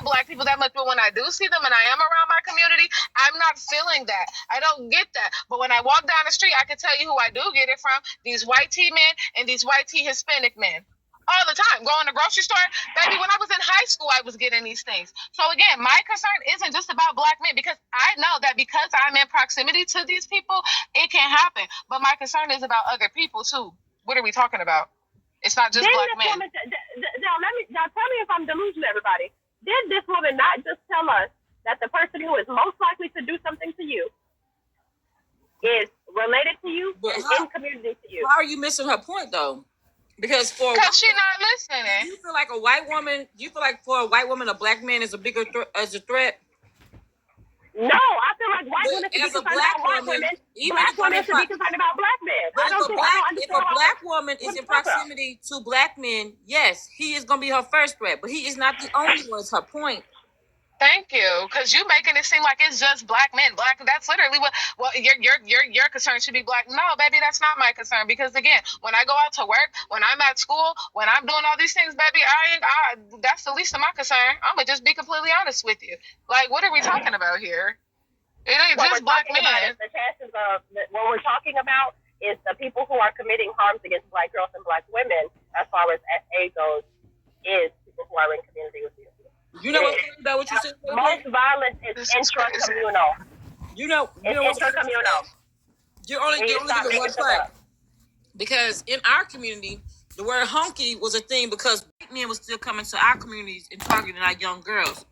at black people that much, but when I do see them and I am around my community, I'm not feeling that. I don't get that. But when I walk down the street, I can tell you who I do get it from: these white T men and these white T Hispanic men. All the time. Going to the grocery store, baby, when I was in high school, I was getting these things. So again, my concern isn't just about black men, because I know that because I'm in proximity to these people, it can happen. But my concern is about other people too. What are we talking about? It's not just black men. Now tell me if I'm delusional, everybody. Did this woman not just tell us that the person who is most likely to do something to you is related to you and in community to you? How are you missing her point though? Because she's not listening. You feel like a white woman? You feel like for a white woman, a black man is a bigger as a threat? No, I feel like white women should be concerned about white women. Black women should be concerned about black men. If a black woman is in proximity to black men, yes, he is going to be her first threat, but he is not the only one. It's her point. Thank you, because you making it seem like it's just black men. That's literally what. Well, your concern should be black. No, baby, that's not my concern. Because again, when I go out to work, when I'm at school, when I'm doing all these things, baby, that's the least of my concern. I'm gonna just be completely honest with you. Like, what are we talking about here? It ain't just black men. The chances of what we're talking about is the people who are committing harms against black girls and black women, as far as SA goes, is people who are in community with you. You know what you said? Most violence is intracommunal. You know intracommunal. You're only giving one fact. Because in our community, the word honky was a thing because white men were still coming to our communities and targeting our young girls.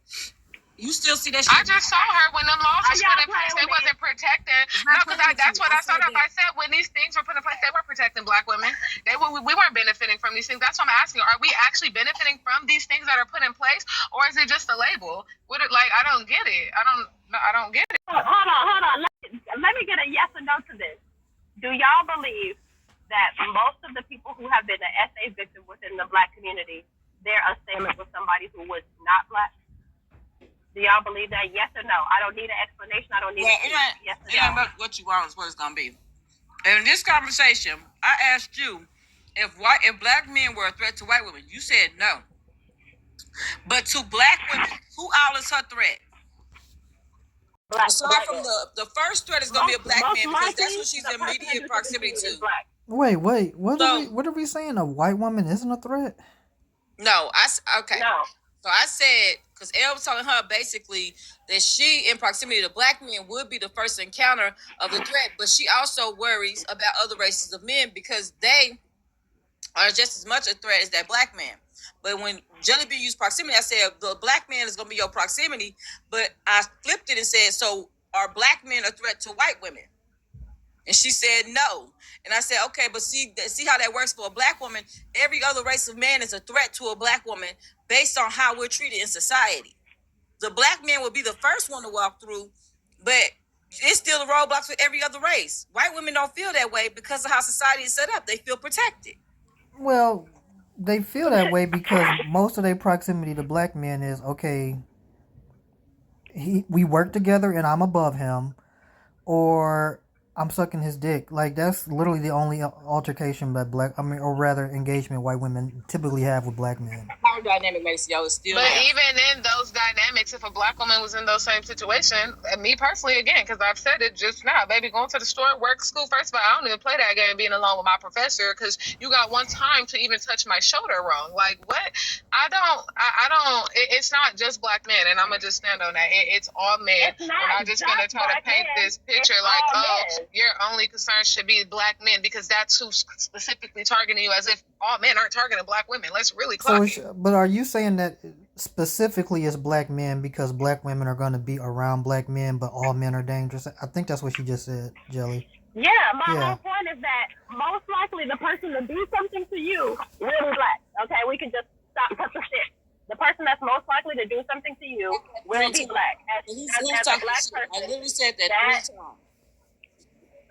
You still see that shit? I just saw her when them laws was put in place. They wasn't protecting. No, because that's what I started off. I said when these things were put in place, they were protecting black women. We weren't benefiting from these things. That's what I'm asking. Are we actually benefiting from these things that are put in place, or is it just a label? I don't get it. I don't get it. Hold on. Let me get a yes or no to this. Do y'all believe that most of the people who have been an SA victim within the black community, their assailant was somebody who was not black? Do y'all believe that? Yes or no? I don't need an explanation. I don't need yes or no. What you want is what it's gonna be. In this conversation, I asked you if black men were a threat to white women. You said no. But to black women, who all is her threat? Aside from the first threat is gonna be a black man because that's what she's in immediate proximity to. Wait. What are we saying? A white woman isn't a threat? No, okay. No. So I said, because Elle was telling her basically that she, in proximity to black men, would be the first encounter of the threat, but she also worries about other races of men because they are just as much a threat as that black man. But when Jhelly used proximity, I said the black man is going to be your proximity, but I flipped it and said, so are black men a threat to white women? And she said no. And I said, okay, but see how that works for a black woman. Every other race of man is a threat to a black woman based on how we're treated in society. The black man will be the first one to walk through, but it's still a roadblock for every other race. White women don't feel that way because of how society is set up. They feel protected. Well, they feel that way because most of their proximity to black men is, okay, we work together and I'm above him, or I'm sucking his dick. Like, that's literally the only altercation that engagement white women typically have with black men. Power dynamic makes y'all still. But even in those dynamics, if a black woman was in those same situations, me personally, again, because I've said it just now, baby, going to the store, work, school, first of all, I don't even play that game being alone with my professor because you got one time to even touch my shoulder wrong. Like, what? I don't, it's not just black men, and I'm going to just stand on that. It's all men. It's not. I'm just going to try to paint this picture your only concern should be black men because that's who's specifically targeting you, as if all men aren't targeting black women. Let's really clock it. But are you saying that specifically as black men because black women are going to be around black men, but all men are dangerous? I think that's what you just said, Jhelly. Yeah, my whole point is that most likely the person to do something to you will be black. Okay, we can just cut the shit. The person that's most likely to do something to you will be black. As a black person, I literally said that 3 times.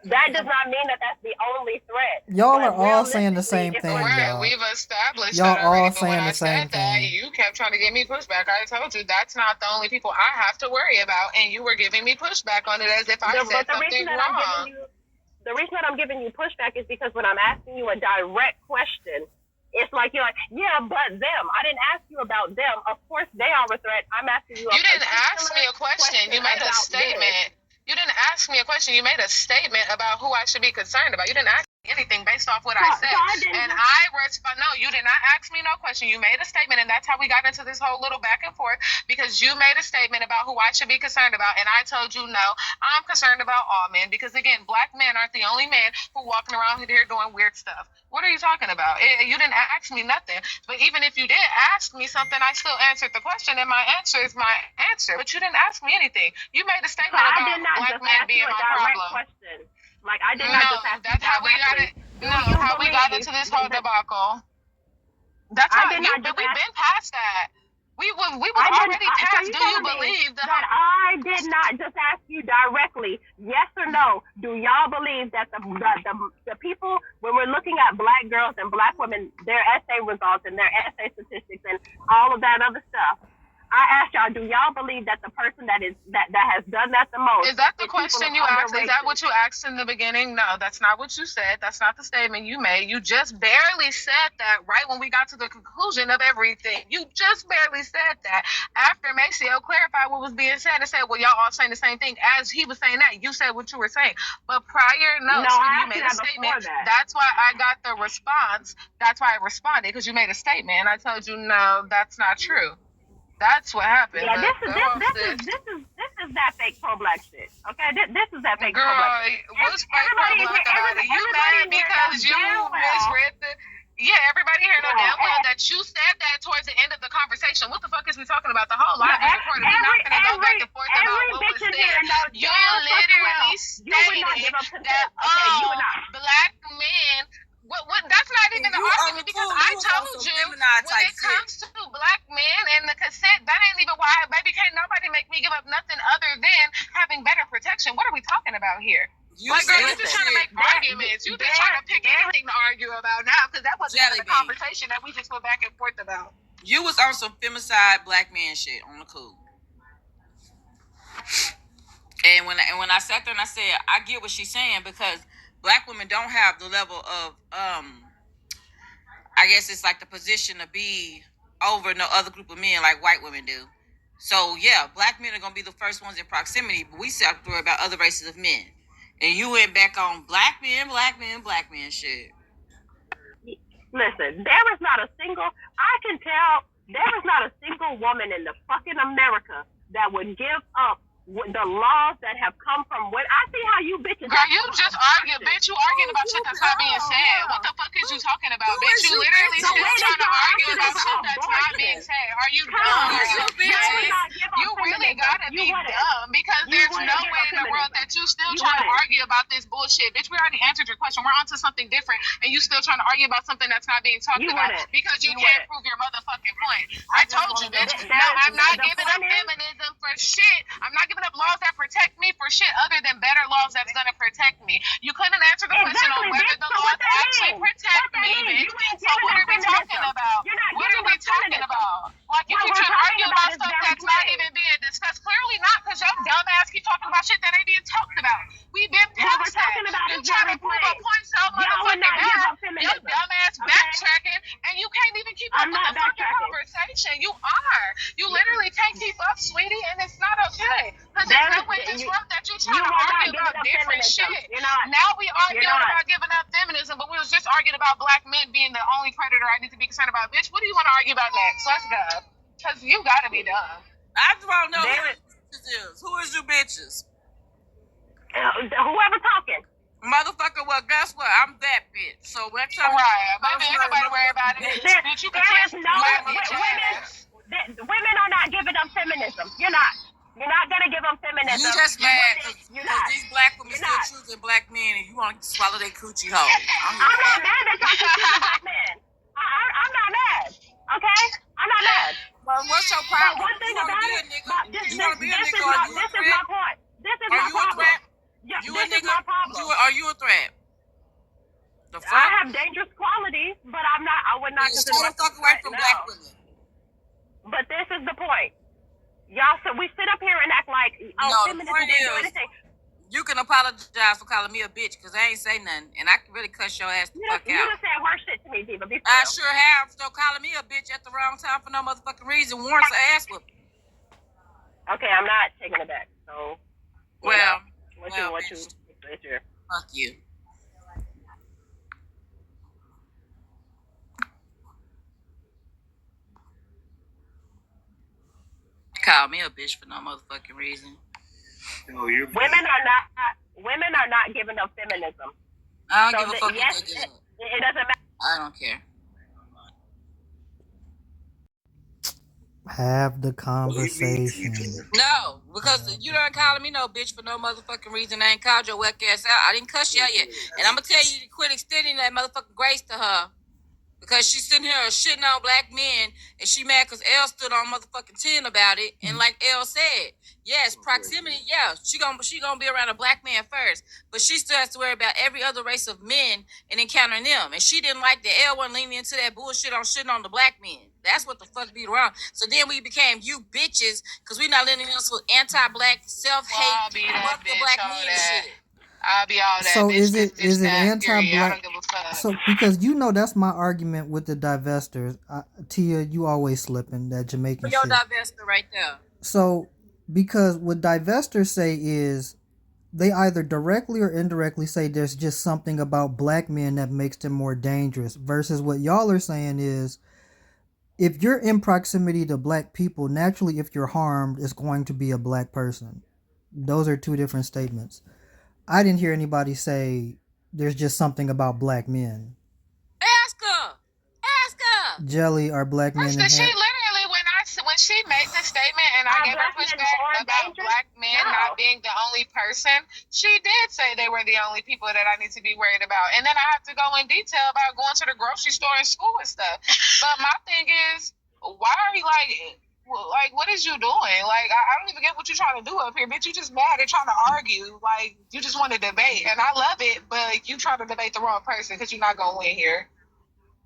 That does not mean that that's the only threat. Y'all are all saying the same thing, y'all. We've established y'all that already, all saying the same thing. You kept trying to give me pushback. I told you that's not the only people I have to worry about, and you were giving me pushback on it as if I said something wrong. The reason that I'm giving you pushback is because when I'm asking you a direct question, it's like you're like, yeah, but them. I didn't ask you about them. Of course, they are a threat. I'm asking you. You didn't ask me a question. You made a statement. You didn't ask me a question. You made a statement about who I should be concerned about. You didn't ask me anything based off what I said. And I respond. No, you did not ask me no question. You made a statement, and that's how we got into this whole little back and forth because you made a statement about who I should be concerned about, and I told you no. I'm concerned about all men because again, black men aren't the only men who walking around here doing weird stuff. What are you talking about? You didn't ask me nothing. But even if you did ask me something, I still answered the question, and my answer is my answer. But you didn't ask me anything. You made a statement about black men being my problem. Question. Like I did not just ask that's how we got it. No, how we got into this whole debacle. That's how we've been past that. We was already past. Do you believe that I did not just ask you directly, yes or no? Do y'all believe that the people, when we're looking at black girls and black women, their essay results and their essay statistics and all of that other stuff? I asked y'all, do y'all believe that the person that has done that the most? Is that the question you asked? Is that what you asked in the beginning? No, that's not what you said. That's not the statement you made. You just barely said that right when we got to the conclusion of everything. You just barely said that. After Maceo clarified what was being said and said, well, y'all all saying the same thing. As he was saying that, you said what you were saying. But prior, no, you made a statement. That's why I got the response. That's why I responded, because you made a statement. And I told you, no, that's not true. That's what happened. Yeah, this is that fake pro-black shit. Okay, this is that fake pro-black shit. What's fake pro-black about it? You mad because you misread the... Yeah, everybody here know damn well that you said that towards the end of the conversation. What the fuck is we talking about? The whole live is recorded. We're not going to go back and forth about what was said. You literally stated that, black men... What, that's not even the argument, because I told you when it comes to black men and the consent, that ain't even why, baby, can't nobody make me give up nothing other than having better protection. What are we talking about here? Girl, you're just trying to make arguments. You're just trying to pick anything to argue about now, because that wasn't even the conversation that we just went back and forth about. You was on some femicide black man shit on the cool. And when I sat there and I said, I get what she's saying, because black women don't have the level of, I guess it's like the position to be over no other group of men like white women do. So, yeah, black men are going to be the first ones in proximity, but we still have to worry about other races of men. And you went back on black men shit. Listen, there is not a single woman in the fucking America that would give up the laws that have come from when I see how you bitches. Girl, you just argue, bitch. You arguing about shit that's not being said. What the fuck is you talking about, bitch? You literally still trying to argue about shit that's not being said. Are you dumb? You really gotta be dumb, because there's no way in the world that you still trying to argue about this bullshit, bitch. We already answered your question. We're on to something different, and you still trying to argue about something that's not being talked about because you can't prove your motherfucking point. I told you, bitch. No, I'm not giving up feminism for shit. I'm not giving up laws that protect me for shit other than better laws that's gonna protect me. You couldn't answer the question on whether the laws actually protect me, bitch. So what are we talking about? What are we talking about? Like, you keep trying to argue about stuff that's not even being discussed. Clearly not, because your dumb ass keep talking about shit that ain't being talked about. We've been past that. You trying to prove a point so motherfucking bad. Your dumb ass backtracking, and you can't even keep up with the fucking conversation. You are. You literally can't keep up, sweetie, and it's not okay. Because there's no way this world that you're trying to argue about different shit. Now we arguing about giving up feminism, but we was just arguing about black men being the only predator I need to be concerned about. Bitch, what do you want to argue about next? Let's go. Because you gotta be dumb. I just want to know who is you bitches? Whoever talking. Motherfucker, well, guess what? I'm that bitch. So let's talk. Right, baby, everybody worry about it. Bitch, you can kiss women are not giving up feminism. You're not. You're not gonna give them feminism. You just mad because these black women still choosing black men, and you want to swallow their coochie hole. I'm not mad that y'all choosing black men. I'm not mad. Okay, I'm not mad. Well, what's your problem? But one thing about it, this is my point. This is my problem. This is my problem. Are you a threat? I have dangerous qualities, but I'm not. I would not consider myself away from black women. But this is the point. Y'all, so we sit up here and act like, feminism didn't do anything. You can apologize for calling me a bitch, because I ain't say nothing, and I can really cuss your ass the fuck out. You done said worse shit to me, Diva. Before I sure have. Stop calling me a bitch at the wrong time for no motherfucking reason. Warrants her ass whooping. Okay, I'm not taking it back. So, Well, it's your. Fuck you. Call me a bitch for no motherfucking reason. Women are not giving up feminism. I don't give a fuck. Yes, it doesn't matter. I don't care. Have the conversation. No, because you done calling me no bitch for no motherfucking reason. I ain't called your whack ass out. I didn't cuss you out yet. And I'm gonna tell you to quit extending that motherfucking grace to her. Because she's sitting here shitting on black men, and she mad because Elle stood on motherfucking 10 about it. And like Elle said, yes, proximity, yeah, she gonna be around a black man first, but she still has to worry about every other race of men and encountering them. And she didn't like that Elle wasn't leaning into that bullshit on shitting on the black men. That's what the fuck be wrong. So then we became you bitches because we not leaning into anti-black, self-hate, fuck the black men shit. I'll be all that. So bitch, is it anti-black? I don't give a fuck. So because that's my argument with the divestors. Tia, you always slipping that Jamaican Your shit. divestor right there. So because what divestors say is they either directly or indirectly say there's just something about black men that makes them more dangerous, versus what y'all are saying is if you're in proximity to black people, naturally if you're harmed, it's going to be a black person. Those are two different statements. I didn't hear anybody say there's just something about black men. Ask her. Jhelly, are black men she literally, when she made the statement and I gave her pushback about black men not being the only person, she did say they were the only people that I need to be worried about. And then I have to go in detail about going to the grocery store and school and stuff. But my thing is, why are you like, what is you doing? Like, I don't even get what you're trying to do up here, bitch. You just mad and trying to argue. Like, you just want to debate. And I love it, but you trying to debate the wrong person because you're not going to win here.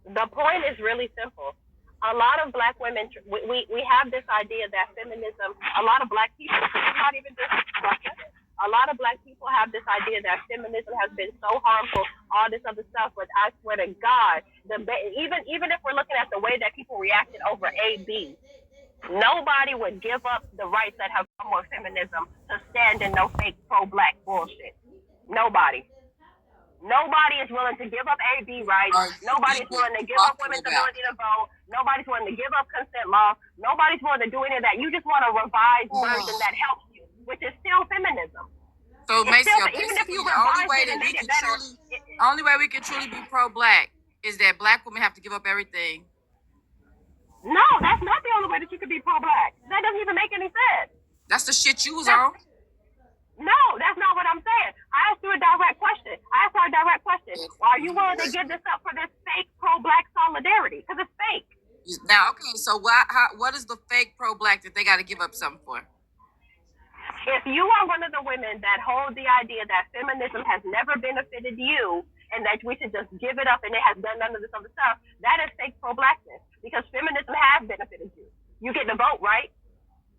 The point is really simple. A lot of black women, we have this idea that feminism, a lot of black people, not even just black women, a lot of black people have this idea that feminism has been so harmful, all this other stuff, but I swear to God, even if we're looking at the way that people reacted over AB, nobody would give up the rights that have come with feminism to stand in no fake pro-black bullshit. Nobody. Nobody is willing to give up AB rights. Nobody's willing to give up women's ability to vote. Nobody's willing to give up consent law. Nobody's willing to do any of that. You just want a revised version that helps you, which is still feminism. So, even if you revise it and make it better, only way we can truly be pro-black is that black women have to give up everything. No, that's not the only way that you can be pro-black. That doesn't even make any sense. That's the shit you was on. No, that's not what I'm saying. I asked you a direct question. Are you willing to give this up for this fake pro-black solidarity? Because it's fake. Now, okay, so what is the fake pro-black that they got to give up something for? If you are one of the women that hold the idea that feminism has never benefited you and that we should just give it up and it has done none of this other stuff, that is fake pro-blackness. Because feminism has benefited you. You get to vote, right?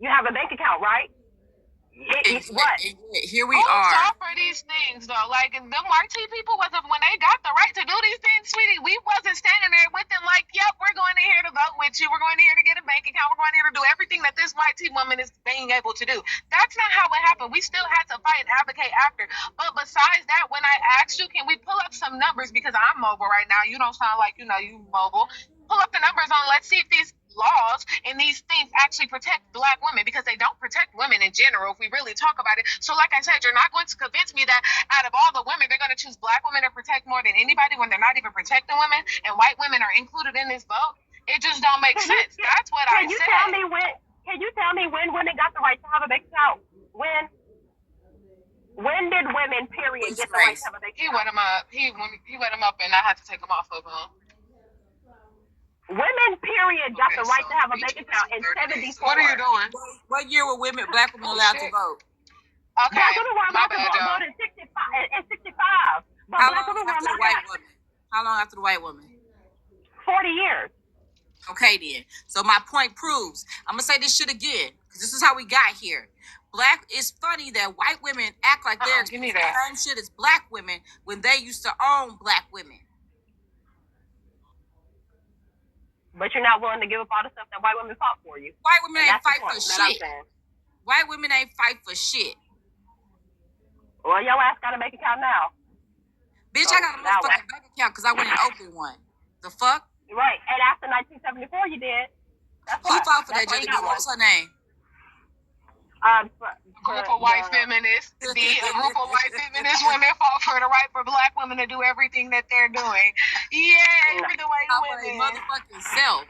You have a bank account, right? What? Here we are. Stop for these things though. Like them YT people when they got the right to do these things, sweetie, we wasn't standing there with them like, yep, we're going in here to vote with you. We're going in here to get a bank account. We're going in here to do everything that this YT woman is being able to do. That's not how it happened. We still had to fight and advocate after. But besides that, when I asked you, can we pull up some numbers because I'm mobile right now. You don't sound like you mobile. Pull up the numbers on. Let's see if these laws and these things actually protect black women, because they don't protect women in general if we really talk about it. So like I said, you're not going to convince me that out of all the women they're going to choose black women to protect more than anybody when they're not even protecting women, and white women are included in this vote. It just don't make sense. That's what I said. Can you tell me when women got the right to have a bank account? When did women period get the right to have a bank account? He wet them up. He wet them up and I had to take them off of him. Women, period, got the right to have a bank account in 74. What are you doing? What year were black women allowed to vote? Okay, black women were allowed to vote in 65. But How long after the white woman? How long after the white woman? 40 years. Okay, then. So my point proves. I'm gonna say this shit again, because this is how we got here. It's funny that white women act like they're the same shit as black women when they used to own black women. but you're not willing to give up all the stuff that white women fought for you. White women ain't And that's the fight for point that I'm shit. saying. White women ain't fight for shit. Well, your ass gotta make it count now. Bitch, So, I got a now motherfucking bank account because I went and opened one. The fuck? Right, and after 1974, you did. That's Who why. fought for that, That's why Jhelly? you got What one. was her name? Group of white feminists. A group of white feminist women fought for the right for black women to do everything that they're doing. Yeah, for the white Fought for their women. motherfucking self.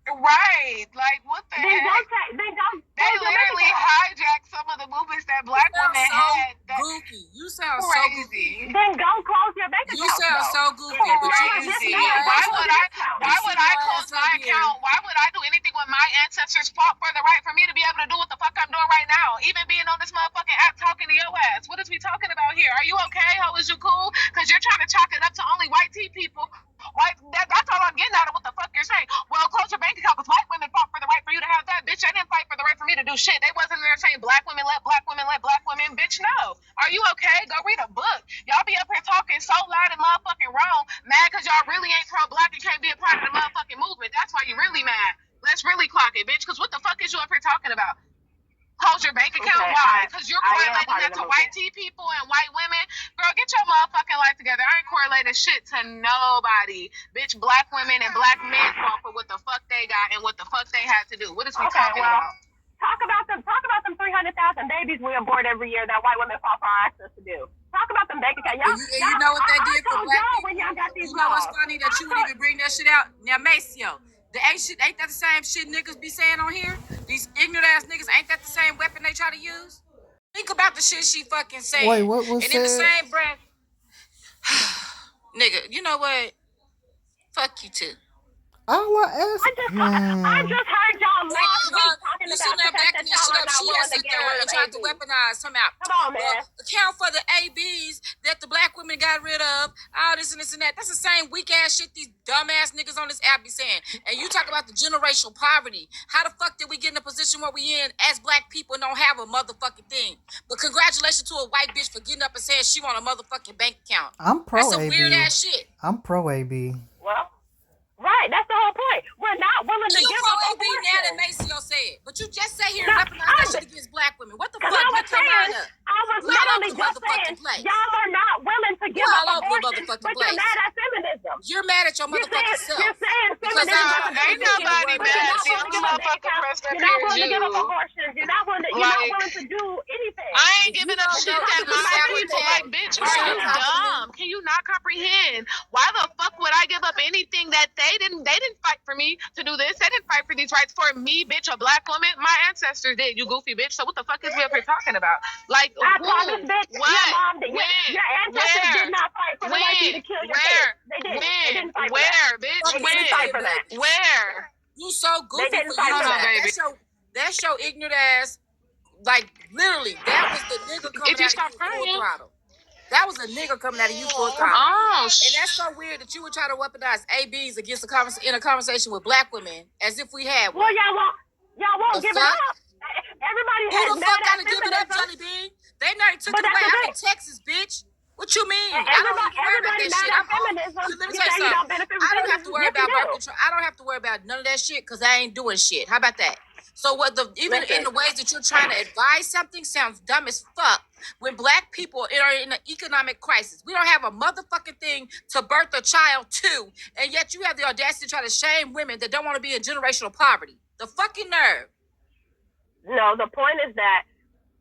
Right. Like, what the They heck? don't. They literally hijacked some of the movements that black women had. That Goofy. You sound so crazy. goofy. Then go close your bank account. You sound so goofy. Crazy. Why would I close my account? Why would I do anything when my ancestors fought for the right for me to be able to do what the fuck I'm doing right now? Even being on this motherfucking app talking to your ass. What is we talking about here? Are you okay? How is you cool? Because you're trying to chalk it up to only white tea people. That's all I'm getting out of what the fuck you're saying. Well, close your bank account because white women fought for the right for you to have that. Bitch, they didn't fight for the right for me to do shit. They wasn't there saying black women let black women let black women. Bitch, no. Are you okay? Go read a book. Y'all be up here talking so loud and motherfucking wrong, mad because y'all really ain't pro-black and can't be a part of the motherfucking movement. That's why you really mad. Let's really clock it, bitch, because what the fuck is you up here talking about? Close your bank account? Okay, Why? Because you're correlating that to movement. white tea people and white women. Girl, get your motherfucking life together. I ain't correlating shit to nobody. Bitch, black women and black men fought for what the fuck they got and what the fuck they had to do. What is we talking about? Talk about them 300,000 babies we abort every year that white women fought for our access to do. Talk about them bank accounts. You know what that did for black people? When y'all got these you know what's laws. funny that you would even bring that shit out? Now, Maceo, ain't that the same shit niggas be saying on here? These ignorant ass niggas, ain't that the same weapon they try to use? Think about the shit she fucking saying. Wait, what was and said? in the same breath, nigga, you know what? Fuck you too. All I ask, I just heard y'all last week talking you about sitting there backing that shit up. She has to sat there and tried to weaponize some out. Come on, man. Account for the ABs that the black women got rid of, all this and this and that. That's the same weak ass shit these dumbass niggas on this app be saying. And you talk about the generational poverty. How the fuck did we get in a position where we in as black people and don't have a motherfucking thing? But congratulations to a white bitch for getting up and saying she want a motherfucking bank account. I'm pro That's some AB. weird ass shit. I'm pro AB. Well, right, that's the whole point. We're not willing to give up AB now that Maceo said, but you just say here and weaponize that shit against black women. What the fuck? Make your mind up. I was literally just saying, y'all are not willing to give up abortion, but you're mad at feminism. You're mad at your motherfucking self. You're saying because ain't nobody mad. See, I'm the motherfucking pressed up here. You're not willing to give up abortion. You're not willing to do anything. I ain't giving up shit that my people like, bitch, are you dumb? Can you not comprehend? Why the fuck would I give up anything that they didn't fight for me to do this? They didn't fight for these rights for me, bitch, a black woman. My ancestors did, you goofy bitch. So what the fuck is we up here talking about? Like, who? What? Your ancestors did not fight for the right to kill your kids. They didn't. They didn't fight for that. Bitch? They didn't fight for that. Where? You so goofy. They didn't fight for that. Baby. That's your ignorant ass. Like, literally, that was the nigga coming If you out stop of you full crying. throttle. That was a nigga coming out of you full throttle. Oh, and that's so weird that you would try to weaponize ABs against in a conversation with black women as if we had one. Well, y'all won't give it up. Everybody has Who the fuck gotta give it up, Jhelly Bean? They never took it away. I'm in Texas, bitch. What you mean? I don't have to worry about that shit. Let me tell you something. I don't have to worry about birth control. I don't have to worry about none of that shit because I ain't doing shit. How about that? So even in the ways that you're trying to advise something sounds dumb as fuck. When black people are in an economic crisis, we don't have a motherfucking thing to birth a child to, and yet you have the audacity to try to shame women that don't want to be in generational poverty. The fucking nerve. No, the point is that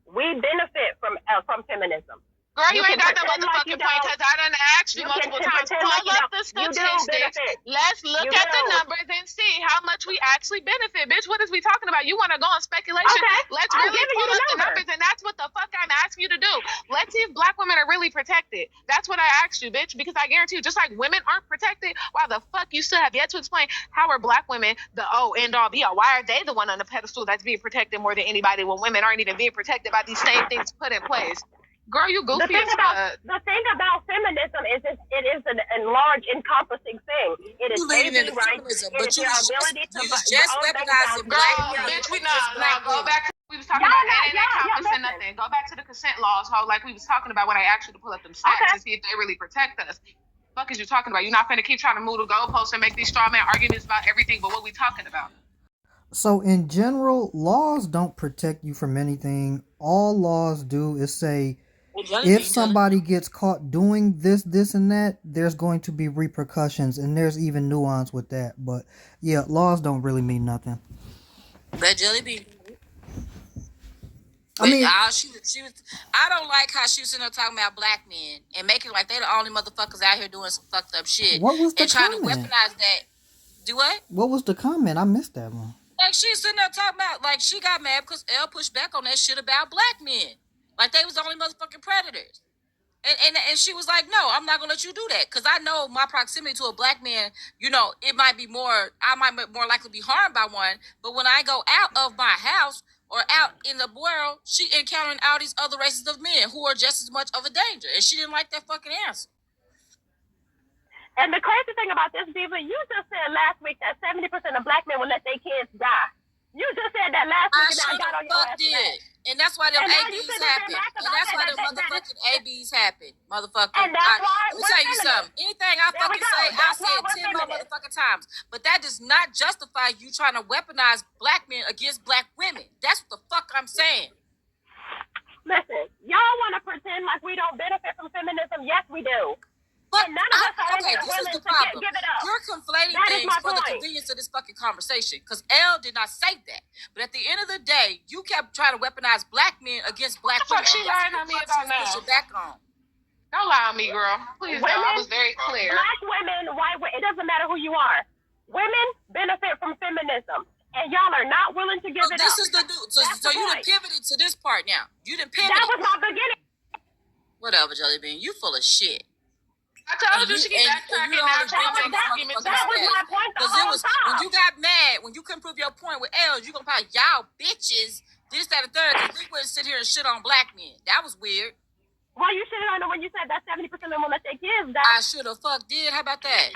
we benefit from feminism. Girl, you ain't got no motherfucking point because I done asked you multiple times. Pull up the statistics. Let's look at the numbers and see how much we actually benefit. Bitch, what is we talking about? You want to go on speculation? Okay, let's really pull up the numbers, and that's what the fuck I'm asking you to do. Let's see if black women are really protected. That's what I asked you, bitch, because I guarantee you, just like women aren't protected, why the fuck you still have yet to explain how are black women the end all be all? Why are they the one on the pedestal that's being protected more than anybody when women aren't even being protected by these same things put in place? Girl, you goofy as fuck. The thing about feminism is it is a large encompassing thing. It is baby rights. It is your ability to just weaponizing black bitch. Go back to we was talking about. It ain't encompassing nothing. Go back to the consent laws, like we was talking about when I asked you to pull up them stats to see if they really protect us. Fuck is you talking about? You're not finna keep trying to move the goalposts and make these straw man arguments about everything but what we talking about. So in general, laws don't protect you from anything. All laws do is say if somebody gets caught doing this, and that, there's going to be repercussions, and there's even nuance with that. But yeah, laws don't really mean nothing. But Jelly Bean. I mean, she was. I don't like how she was sitting there talking about black men and making like they the only motherfuckers out here doing some fucked up shit what was the and trying to comment? weaponize that. Do what? What was the comment? I missed that one. Like she's sitting there talking about like she got mad because Elle pushed back on that shit about black men, like they was the only motherfucking predators. And she was like, no, I'm not gonna let you do that because I know my proximity to a black man. You know, it might be more. I might be more likely to be harmed by one. But when I go out of my house or out in the world, she encountering all these other races of men who are just as much of a danger, and she didn't like that fucking answer. And the crazy thing about this, Diva, you just said last week that 70% of black men will let their kids die. You just said that last week, and I got on your ass. And that's why them ABs happen. And that's why them motherfucking ABs happen, motherfucker. And that's why let me tell you something. Anything I fucking say, I say it 10 more motherfucking times. But that does not justify you trying to weaponize black men against black women. That's what the fuck I'm saying. Listen, y'all want to pretend like we don't benefit from feminism? Yes, we do. But none of us are this is the problem. Give it up. You're conflating things for the convenience of this fucking conversation. Because Elle did not say that. But at the end of the day, you kept trying to weaponize black men against black women. She lying on me about now. Back on. Don't lie on me, girl. Please don't. I was very clear. Black women, white women, it doesn't matter who you are. Women benefit from feminism. And y'all are not willing to give it up. This is the dude. So you done pivoted to this part now. You done pivoted. That was my beginning. Whatever, Jelly Bean. You full of shit. I told you she get backtracking now. That was my point the whole time. When you got mad, when you couldn't prove your point with Elle, you gonna probably y'all bitches, this, that, and third, because we wouldn't sit here and shit on black men. That was weird. Why you shitting on it when you said that 70% of them will let their kids die? I should have fuck did. How about that?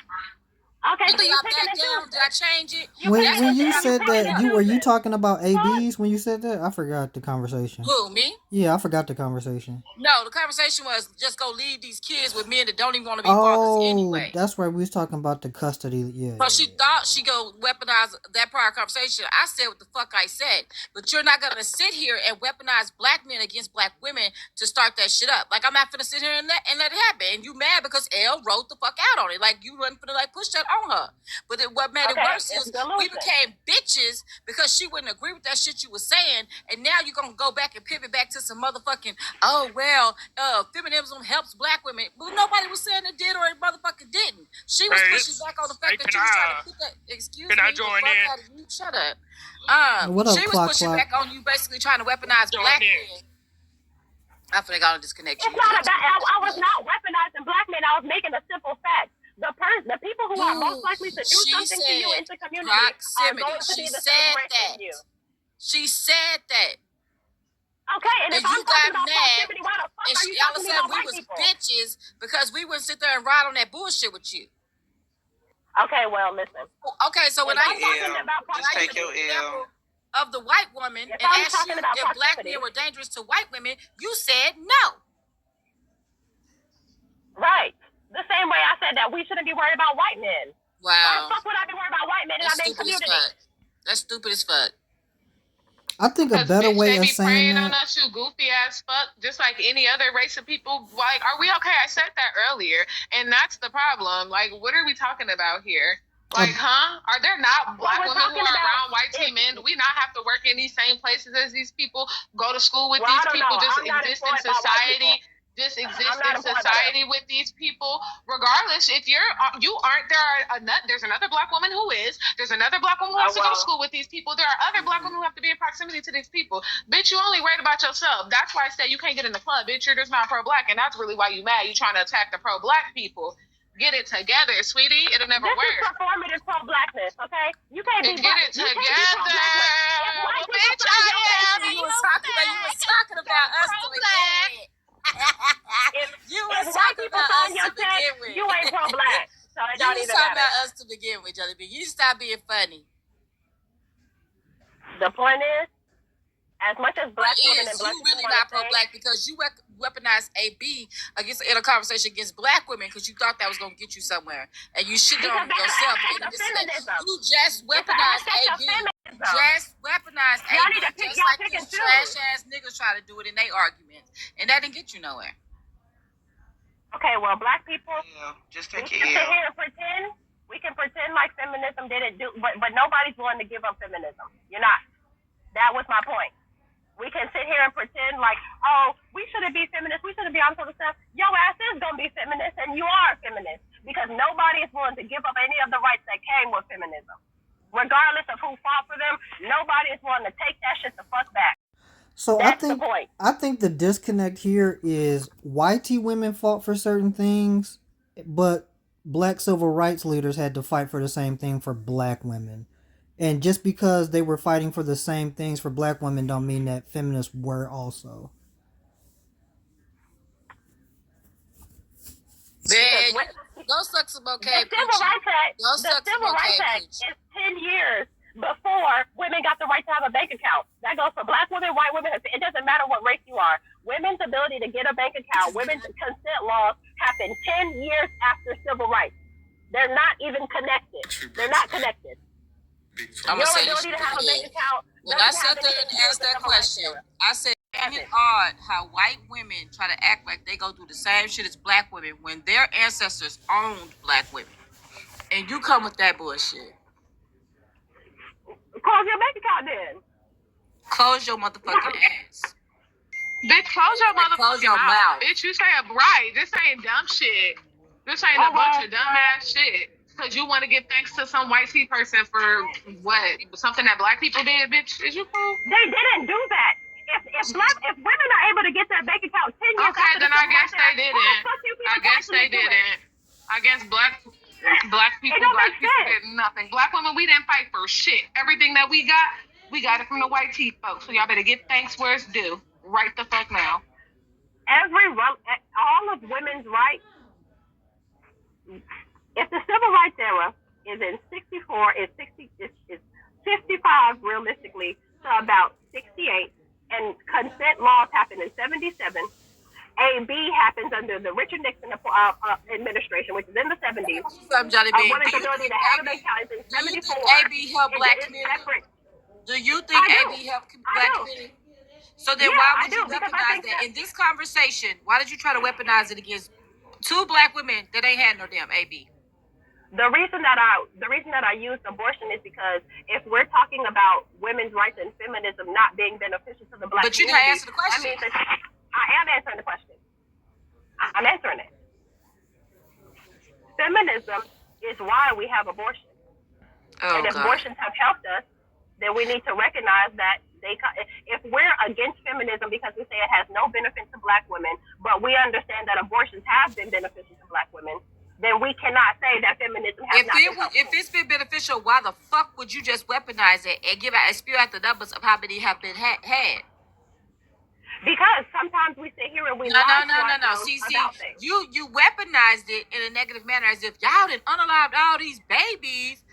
Okay, so you back down? Did I change it? When you said that, were you talking about ABs when you said that? I forgot the conversation. Who, me? Yeah, I forgot the conversation. No, the conversation was just go leave these kids with men that don't even want to be fathers anyway. That's right. We was talking about the custody. Yeah. So she thought she go weaponize that prior conversation. I said what the fuck I said. But you're not gonna sit here and weaponize black men against black women to start that shit up. Like I'm not gonna sit here and let it happen. And you mad because Elle wrote the fuck out on it. Like you wasn't gonna like push that on her. But what made it worse is we became bitches because she wouldn't agree with that shit you were saying, and now you're gonna go back and pivot back to some motherfucking feminism helps black women. But nobody was saying it did or it motherfucking didn't. She was pushing back on the fact that you was trying to put that excuse me. I join in? Shut up. She was pushing back on you, basically trying to weaponize black men. I think I'll disconnect you. It's not about. I was not weaponizing black men. I was making a simple fact. The people who are most likely to do something to you in the community proximity. are going to She be the said same race that. as you. She said that. Okay, and if I'm talking about proximity, why the fuck are you talking about white people? We was bitches because we wouldn't sit there and ride on that bullshit with you. Okay, well, listen. Okay, so when I talking about take your L of the white woman and asked you if black men were dangerous to white women, you said no. Right. The same way I said that we shouldn't be worried about white men. Wow. Why the fuck would I be worried about white men in our main community? That's stupid as fuck. I think a better way of saying that. They be preying on us, you goofy ass fuck, just like any other race of people. Like, are we okay? I said that earlier, and that's the problem. Like, what are we talking about here? Like, Are there not black women who are around white teen men? Do we not have to work in these same places as these people? Go to school with these people? Just exist in society? Just exist in society with these people, regardless. If you aren't, there's another black woman who is. There's another black woman who has to go to school with these people. There are other black women who have to be in proximity to these people. Bitch, you only worried about yourself. That's why I said you can't get in the club. Bitch, you're just not pro-black, and that's really why you mad. You trying to attack the pro-black people. Get it together, sweetie. It'll never work. This is performative pro-blackness, okay? You can't be get it together. Well, bitch, I am. You was talking about us to begin with. You was talking about us to begin with. You ain't pro-black, so it don't even matter. You was talking about us to begin with, Jelly Bean. You stop being funny. The point is, As much as black women and black you people really want to not say, pro-black because you weaponized AB in a conversation against black women because you thought that was going to get you somewhere, and you shit on because that's yourself. an aspect of feminism. You just It's an weaponized aspect of AB. feminism. Just weaponized Y'all AB, need to pick, just y'all like pick and these choose. trash ass niggas try to do it in their arguments, and that didn't get you nowhere. Okay, well, black people, just we take can sit here and pretend. We can pretend like feminism didn't do, but nobody's willing to give up feminism. You're not. That was my point. We can sit here and pretend like, oh, we shouldn't be feminists. We shouldn't be all this other stuff. Your ass is going to be feminist, and you are a feminist because nobody is willing to give up any of the rights that came with feminism. Regardless of who fought for them, nobody is willing to take that shit the fuck back. So That's the point. I think the disconnect here is white women fought for certain things, but black civil rights leaders had to fight for the same thing for black women. And just because they were fighting for the same things for black women don't mean that feminists were also. Go suck some okay. The Civil Rights Act, is 10 years before women got the right to have a bank account. That goes for black women, white women. It doesn't matter what race you are. Women's ability to get a bank account, women's consent laws happened 10 years after civil rights. They're not even connected. They're not connected. Your ability to have a bank account. When I sat there and asked that question, I said, "Ain't it odd how white women try to act like they go through the same shit as black women when their ancestors owned black women, and you come with that bullshit." Close your bank account then. Close your motherfucking ass. Bitch, close your motherfucking mouth. Bitch, you say right. This ain't dumb shit. This ain't a bunch of dumb ass shit. Because you want to give thanks to some white tea person for what? Something that black people did, bitch? Is you cool? They didn't do that. If women are able to get their bank account 10 years okay, after then I guess they didn't. I guess they didn't. I guess black people did nothing. Black women, we didn't fight for shit. Everything that we got it from the white tea folks. So y'all better give thanks where it's due. Right the fuck now. All of women's rights, if the civil rights era is in 64, is 55 realistically to about 68, and consent laws happened in 77. AB happens under the Richard Nixon administration, which is in the 70s. Jhelly Bean. Women's ability to have a bank account is in 74. AB helped black community? Do you think AB helped black community? So then why would you weaponize that? In this conversation, why did you try to weaponize it against two black women that ain't had no damn AB? The reason that I used abortion is because if we're talking about women's rights and feminism not being beneficial to the black community, but you didn't answer the question. I mean, I am answering the question. I'm answering it. Feminism is why we have abortion. And if abortions have helped us, then we need to recognize that if we're against feminism because we say it has no benefit to black women, but we understand that abortions have been beneficial to black women, then we cannot say that feminism has not been helpful. If it's been beneficial, why the fuck would you just weaponize it and spew out the numbers of how many have been had? Because sometimes we sit here and we no. See, you weaponized it in a negative manner, as if y'all didn't unalive all these babies,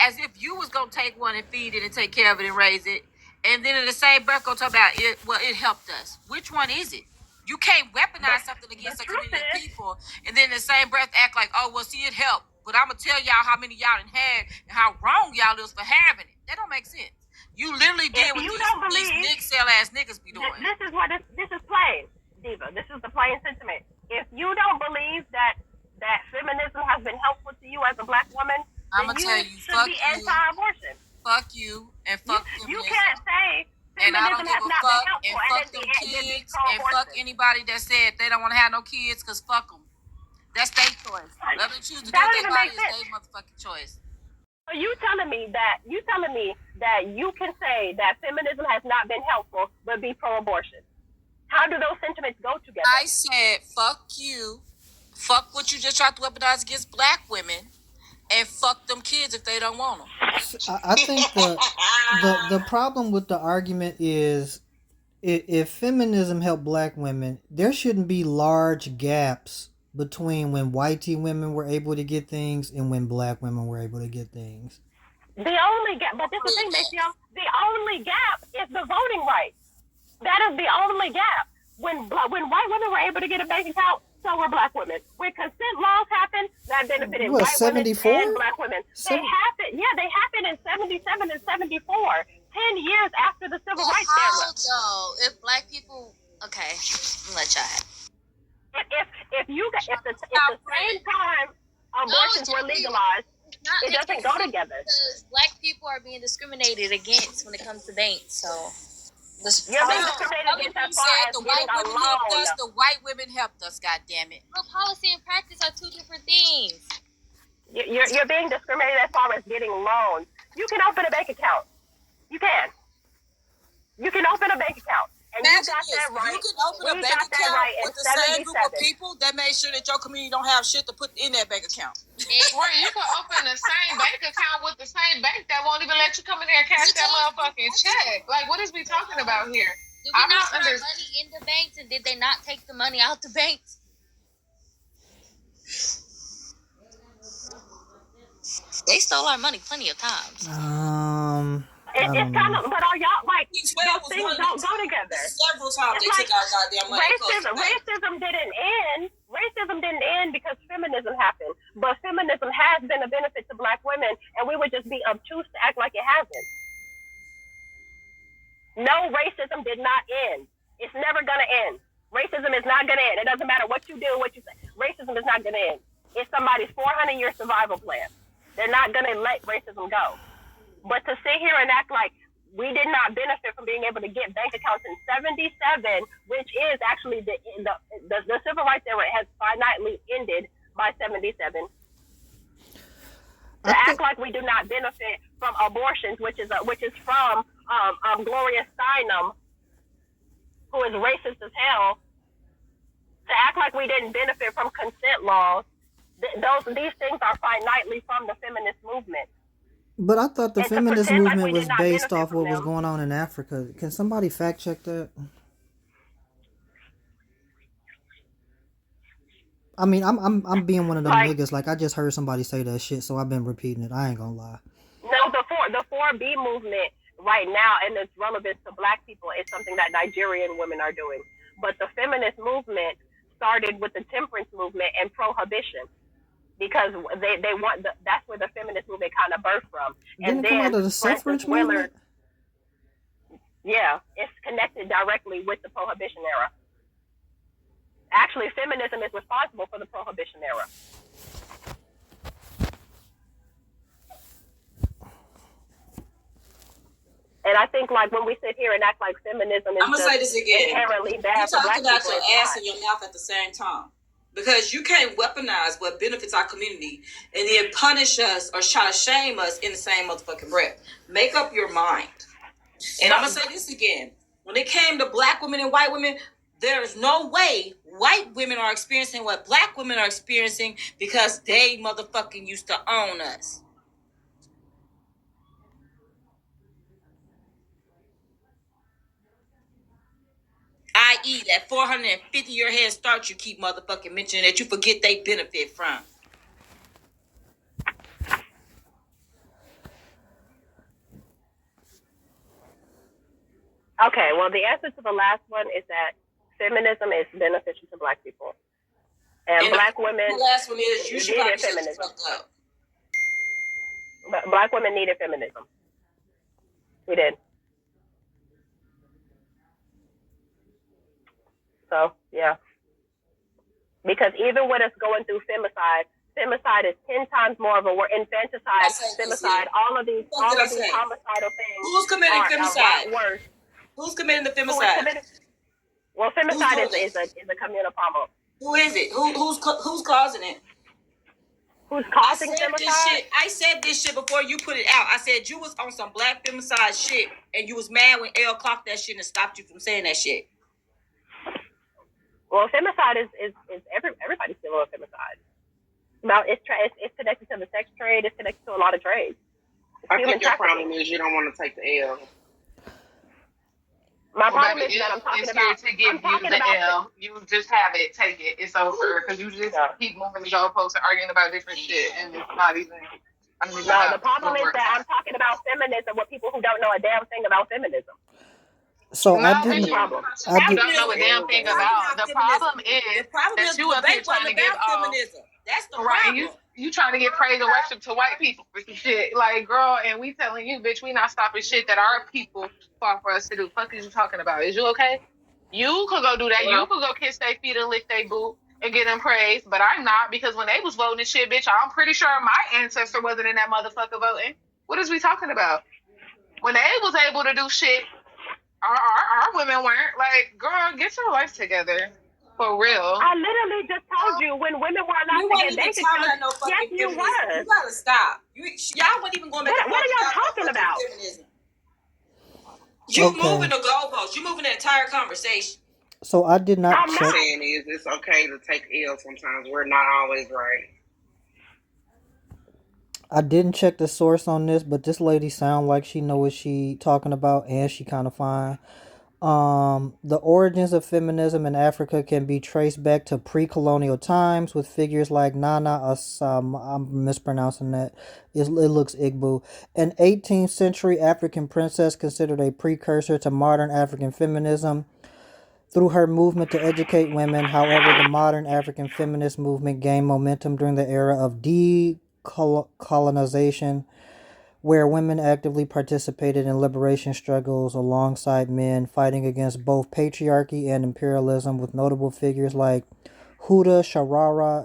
as if you was gonna take one and feed it and take care of it and raise it, and then in the same breath go talk about it. Well, it helped us. Which one is it? You can't weaponize something against a community of people, and then in the same breath act like, oh well, see, it helped. But I'm gonna tell y'all how many y'all done had and how wrong y'all is for having it. That don't make sense. You literally did what these Nick sell ass niggas be doing. This is plain, Diva. This is the plain sentiment. If you don't believe that feminism has been helpful to you as a black woman, I'm then gonna tell you, should be anti-abortion. Fuck you and fuck feminism. You can't say and I don't feminism give has a not fuck been helpful and fuck them kids and fuck anybody that said they don't want to have no kids, because fuck them. That's their choice. Let them choose to do what they body is their motherfucking choice. So you telling me that you can say that feminism has not been helpful but be pro-abortion? How do those sentiments go together? I said fuck you, fuck what you just tried to weaponize against black women, and fuck them kids if they don't want them. I think the problem with the argument is if feminism helped black women, there shouldn't be large gaps between when white women were able to get things and when black women were able to get things. The only gap, but this is the thing, Maceo, the only gap is the voting rights. That is the only gap. When white women were able to get a bank account, so were black women. When consent laws happened, that benefited What, white women 74? and black women. They happened. Yeah, they happened in 77 and 74, 10 years after the Civil Rights Era. Though, if black people, okay, I'm let y'all have. If the same time abortions were legalized, it doesn't go together. Because black people are being discriminated against when it comes to banks. So you're being discriminated against as far as the getting white women a loan. helped us. The white women helped us. God damn it! Well, policy and practice are two different things. You're being discriminated as far as getting loans. You can open a bank account. You can. You can open a bank account. And you got that right. You can open a bank account with the same group of people that made sure that your community don't have shit to put in that bank account. Where you can open the same bank account with the same bank that won't even let you come in there and cash that motherfucking check. Like, what is we talking about here? Did we not put money in the banks, and did they not take the money out the banks? They stole our money plenty of times. It's kind of, but are y'all like those things don't go together? Several times they took our goddamn money. Racism didn't end. Racism didn't end because feminism happened. But feminism has been a benefit to black women, and we would just be obtuse to act like it hasn't. No, racism did not end. It's never gonna end. Racism is not gonna end. It doesn't matter what you do, what you say. Racism is not gonna end. It's somebody's 400-year survival plan. They're not gonna let racism go. But to sit here and act like we did not benefit from being able to get bank accounts in 77, which is actually the civil rights era has finitely ended by 77. To act like we do not benefit from abortions, which is from Gloria Steinem, who is racist as hell. To act like we didn't benefit from consent laws, these things are finitely from the feminist movement. But I thought the feminist movement was based off what was going on in Africa. Can somebody fact check that? I mean, I'm being one of them niggas. Like, I just heard somebody say that shit, so I've been repeating it. I ain't gonna lie. No, the 4B movement right now, and its relevance to black people, is something that Nigerian women are doing. But the feminist movement started with the temperance movement and prohibition. Because they want that's where the feminist movement kind of birthed from. Didn't it come out of the suffrage movement? Yeah, it's connected directly with the Prohibition era. Actually, feminism is responsible for the Prohibition era. And I think, like, when we sit here and act like feminism is inherently bad for black people, you talk about your ass and your mouth at the same time. Because you can't weaponize what benefits our community and then punish us or try to shame us in the same motherfucking breath. Make up your mind. And I'm going to say this again. When it came to black women and white women, there's no way white women are experiencing what black women are experiencing because they motherfucking used to own us. I.e. that 450-year head start you keep motherfucking mentioning that you forget they benefit from. Okay, well, the answer to the last one is that feminism is beneficial to black people. And black women the last one is you should needed feminism. Black women needed feminism. We did. So, yeah. Because even with us going through femicide is 10 times more of a word. Infanticide, femicide, all of these homicidal things. Who's committing femicide? Worse. Who's committing the femicide? Well, femicide is a communal problem. Who is it? Who's causing it? Who's causing femicide? I said this shit before you put it out. I said you was on some black femicide shit, and you was mad when L clocked that shit and stopped you from saying that shit. Well, femicide is everybody's dealing with femicide. Now it's connected to the sex trade. It's connected to a lot of trades. I think your problem is you don't want to take the L. My problem is that I'm talking about. To give you the L. You just have it, take it. It's over because you just keep moving the goalposts and arguing about different shit, and it's not even. The problem is that I'm talking about feminism with people who don't know a damn thing about feminism. So I No, That's bitch, the didn't. problem. I you did. don't know a damn thing about. The problem The is problem that is the you up here debate trying wasn't to give about all feminism. That's the right, and problem. you trying to get praise and worship to white people for some shit. Like, girl, and we telling you, bitch, we not stopping shit that our people fought for us to do. Fuck is you talking about? Is you okay? You could go do that. You Well, could go kiss their feet and lick their boot and get them praise, but I'm not because when they was voting and shit, bitch, I'm pretty sure my ancestor wasn't in that motherfucker voting. What is we talking about? When they was able to do shit, our women weren't. Like, girl, get your life together. For real. I literally just told you when women were allowed you to weren't get even bank talking accounts. about no Yes, fucking you feminism. was. You gotta stop. Y'all weren't even going back and What forth are y'all about no talking fucking about? feminism. You Okay. moving the goalposts. You moving the entire conversation. So I did not I'm What I'm check. not. saying is, it's okay to take L sometimes. We're not always right. I didn't check the source on this, but this lady sound like she know what she talking about, and she kind of fine. The origins of feminism in Africa can be traced back to pre-colonial times with figures like Nana Assam. I'm mispronouncing that. It looks Igbo. An 18th century African princess considered a precursor to modern African feminism through her movement to educate women. However, the modern African feminist movement gained momentum during the era of decolonization, where women actively participated in liberation struggles alongside men, fighting against both patriarchy and imperialism, with notable figures like Huda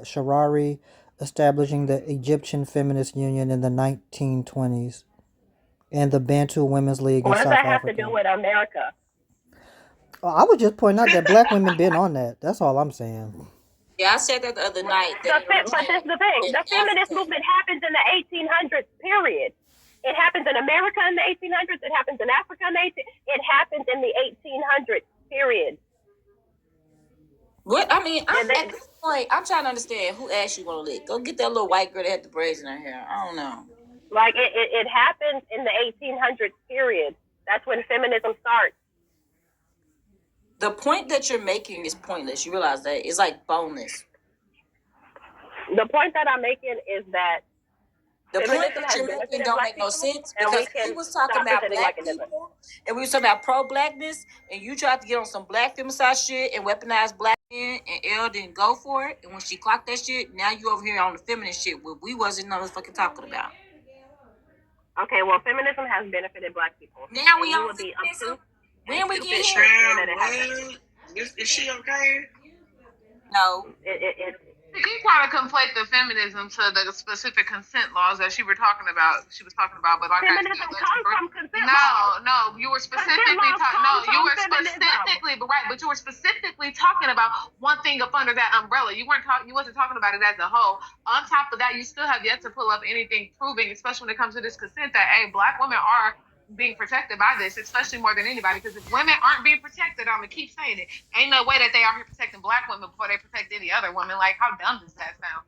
Sharari establishing the Egyptian Feminist Union in the 1920s and the Bantu Women's League in What does South that have to do Africa. with America? I would just point out that black women been on that. That's all I'm saying. Yeah, I said that the other night. But this is the thing. In The feminist Africa. movement happens in the 1800s. Period. It happens in America in the 1800s. It happens in Africa in the 1800s. It happens in the 1800s. Period. What I mean, And at this point, I'm trying to understand who asked you want to lick. Go get that little white girl that had the braids in her hair. I don't know. like it happens in the 1800s. Period. That's when feminism starts. The point that you're making is pointless. You realize that it's like boneless. The point that I'm making is that The point feminism that has you're making benefited don't black make no people, sense and we because we can was talking stop about pretending like black it doesn't. people and we was talking about pro-blackness and you tried to get on some black femicide shit and weaponize black men and Elle didn't go for it and when she clocked that shit, now you over here on the feminist shit what we wasn't motherfucking talking about. Okay, well, feminism has benefited black people, Now and we you on would be feminism. obtuse and When we get stupid here? to say that Child, it hasn't. what? Is she okay? No. It He trying to conflate the feminism to the specific consent laws that she was talking about. But like I Feminism said, comes from consent laws. no, you were Consent specifically laws talking. come No, you from were feminism. specifically, but right, but you were specifically talking about one thing up under that umbrella. You weren't talking. You wasn't talking about it as a whole. On top of that, you still have yet to pull up anything proving, especially when it comes to this consent, that hey, black women are being protected by this, especially more than anybody. Because if women aren't being protected, I'm gonna keep saying it. Ain't no way that they are here protecting black women before they protect any other women. Like, how dumb does that sound?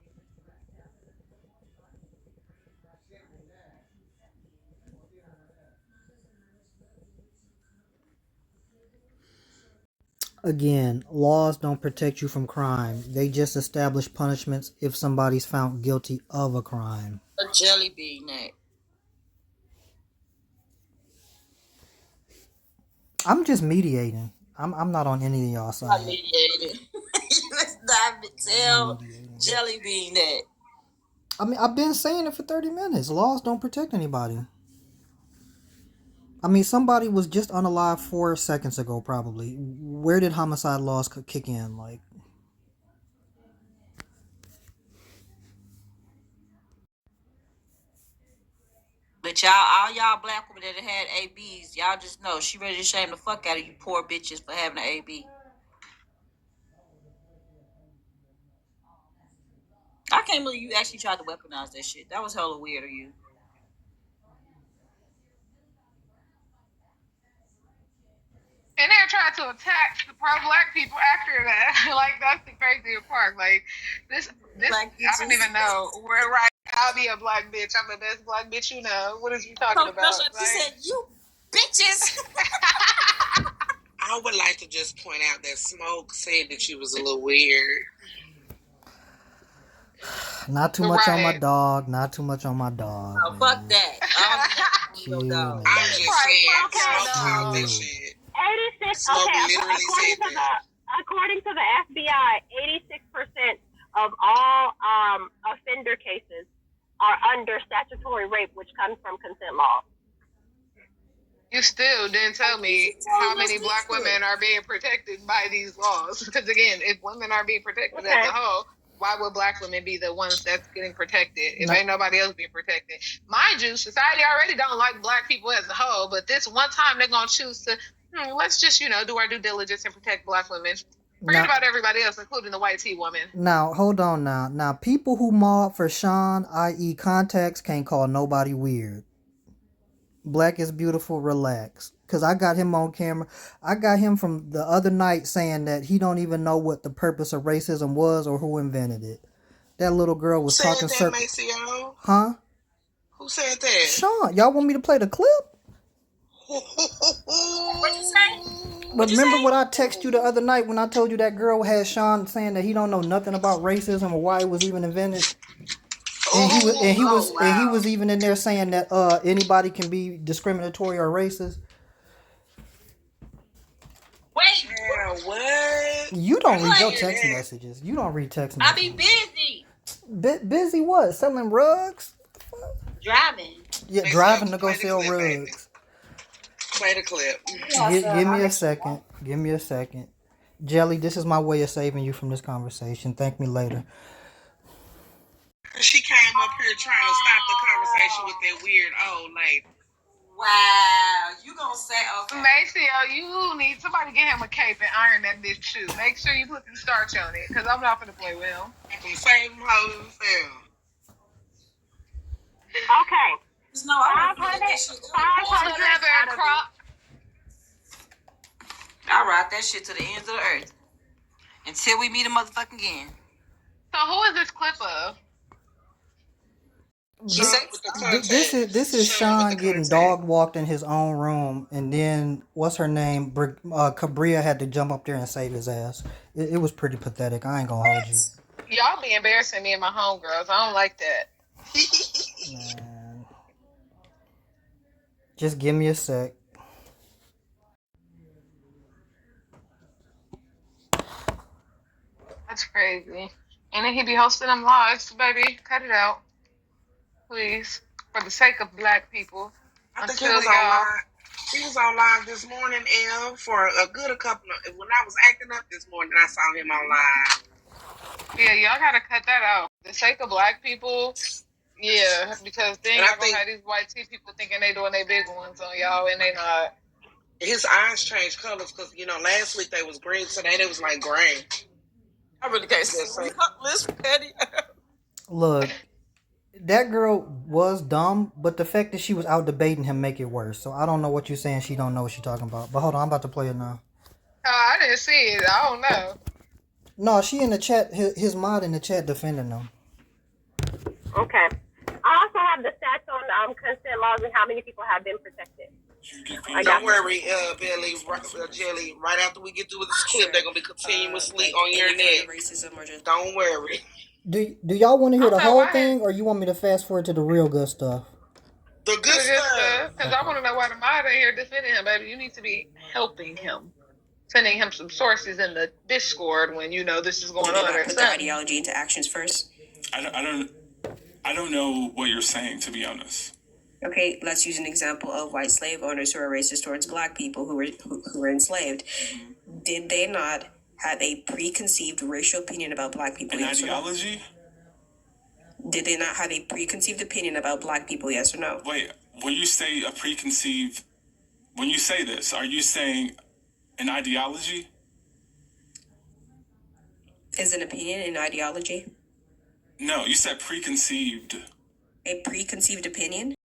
Again, laws don't protect you from crime. They just establish punishments if somebody's found guilty of a crime. A jelly bean neck. I'm just mediating. I'm not on any of y'all Not side. mediated. Let's not I'm tell mediating. jelly bean that. I mean, I've been saying it for 30 minutes. Laws don't protect anybody. I mean, somebody was just unalive 4 seconds ago, probably. Where did homicide laws kick in? Like, But y'all, all y'all black women that had ABs, y'all just know she ready to shame the fuck out of you poor bitches for having an AB. I can't believe you actually tried to weaponize that shit. That was hella weird of you. And they're trying to attack the pro-black people after that. Like, that's the craziest part. Like, this, Black I don't bitches. even know. We're right. I'll be a black bitch. I'm the best black bitch you know. What is you talking So about? she said, "You bitches." I would like to just point out that Smoke said that she was a little weird. not too much on my Right. dog. Not too much on my dog, Oh, fuck man. that. I don't Chill, know, dog. I'm man. just Right, saying, okay, Smoke called that Chill. shit. 86. Smoke Okay, literally said that. according to the FBI, 86% of all offender cases are under statutory rape, which comes from consent law. You still didn't tell me how many black women are being protected by these laws. Because again, if women are being protected as a whole, why would black women be the ones that's getting protected if ain't nobody else being protected? Mind you, society already don't like black people as a whole, but this one time they're gonna choose to let's just do our due diligence and protect black women. Forget about everybody else, including the white tea woman. Now, hold on now. Now, people who mob for Sean, i.e. contacts, can't call nobody weird. Black is beautiful, relax. Because I got him on camera. I got him from the other night saying that he don't even know what the purpose of racism was or who invented it. That little girl was talking circle. Maceo? Huh? Who said that? Sean, y'all want me to play the clip? What'd you say? Remember what I texted you the other night when I told you that girl had Sean saying that he don't know nothing about racism or why it was even invented? And he was even in there saying that anybody can be discriminatory or racist. Wait, yeah, what? You don't read your text messages. You don't read text I messages. be busy. Busy what? Selling rugs? Driving. Yeah, driving to go sell rugs. Play the clip. Give me a second. Give me a second. Jhelly, this is my way of saving you from this conversation. Thank me later. She came up here trying to stop the conversation with that weird old lady. Wow, you gonna say okay? Maceo, you need somebody get him a cape and iron that bitch too. Make sure you put some starch on it, because I'm not gonna play with him. Some same hoes as hell. Okay. No, I want that shit. I ride that shit to the ends of the earth until we meet a motherfucking again. So who is this clip of? This is Sean getting dog walked in his own room, and then what's her name? Cabria had to jump up there and save his ass. It was pretty pathetic. I ain't gonna hold you. Y'all be embarrassing me and my homegirls. I don't like that. Man. Just give me a sec. That's crazy. And then he be hosting them lives, baby. Cut it out, please, for the sake of black people. I think he was on live. He was on live this morning, L, for a good couple of. When I was acting up this morning, I saw him on live. Yeah, y'all gotta cut that out. For the sake of black people. Yeah, because then y'all gonna have these white tea people thinking they doing their big ones on y'all, and they not. His eyes changed colors because last week they was green, today they was like gray. I really can't see. Look, that girl was dumb, but the fact that she was out debating him make it worse. So I don't know what you're saying. She don't know what she's talking about. But hold on, I'm about to play it now. I didn't see it. I don't know. No, she in the chat. His mod in the chat defending them. Okay. I also have the stats on consent laws and how many people have been protected. Don't worry, Billy, Jhelly. Right after we get through with this clip, they're gonna be continuously on your neck. Don't worry. Do y'all want to hear the whole thing, or you want me to fast forward to the real good stuff? The good stuff. Because I want to know why the mod in here defending him, baby. You need to be helping him, sending him some sources in the Discord when you know this is going on. Put the ideology into actions first. I don't know what you're saying, to be honest. Okay, let's use an example of white slave owners who are racist towards black people who were enslaved. Mm-hmm. Did they not have a preconceived racial opinion about black people? An ideology? Did they not have a preconceived opinion about black people, yes or no? Wait, when you say a preconceived, when you say this, are you saying an ideology? Is an opinion an ideology? No, you said preconceived. A preconceived opinion?